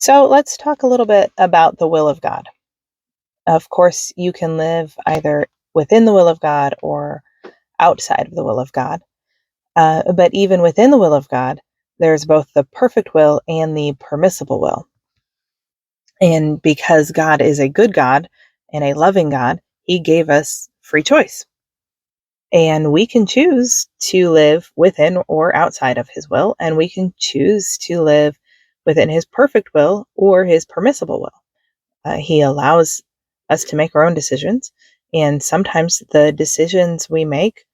So let's talk a little bit about the will of God. Of course, you can live either within the will of God or outside of the will of God. But even within the will of God, there's both the perfect will and the permissible will. And because God is a good God and a loving God, He gave us free choice. And we can choose to live within or outside of His will, and we can choose to live within His perfect will or His permissible will. He allows us to make our own decisions, and sometimes the decisions we make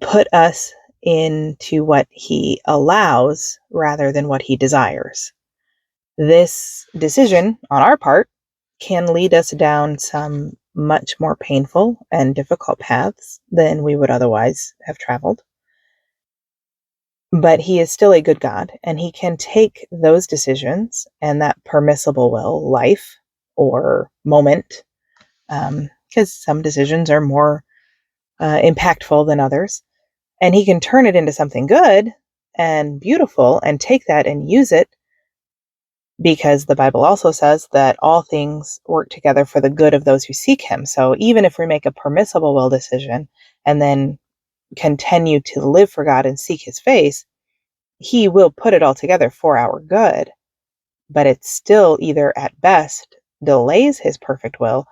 put us into what He allows rather than what He desires. This decision on our part can lead us down some much more painful and difficult paths than we would otherwise have traveled. But He is still a good God, and He can take those decisions and that permissible will, life or moment, because some decisions are more impactful than others. And He can turn it into something good and beautiful and take that and use it, because the Bible also says that all things work together for the good of those who seek Him. So even if we make a permissible will decision and then continue to live for God and seek His face, He will put it all together for our good. But it still either at best delays His perfect will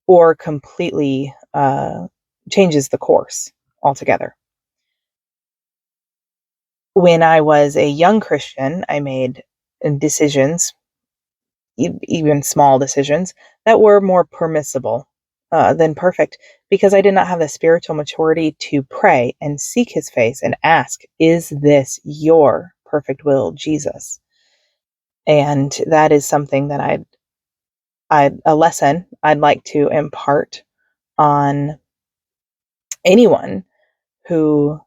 or completely changes the course altogether. When I was a young Christian, I made decisions, even small decisions, that were more permissible than perfect, because I did not have the spiritual maturity to pray and seek His face and ask, is this your perfect will, Jesus? And that is something that a lesson I'd like to impart on anyone who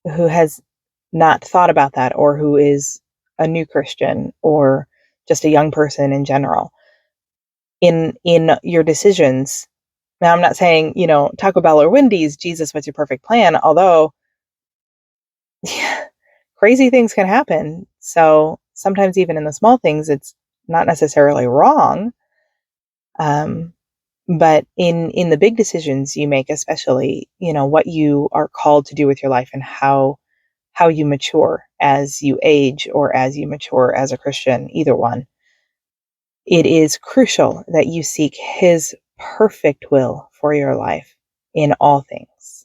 has not thought about that, or who is a new Christian or just a young person in general. In your decisions, now I'm not saying, Taco Bell or Wendy's, Jesus, what's your perfect plan? Although crazy things can happen. So sometimes even in the small things, it's not necessarily wrong. But in the big decisions you make, especially, what you are called to do with your life and how you mature as you age or as you mature as a Christian, either one, it is crucial that you seek His perfect will for your life in all things.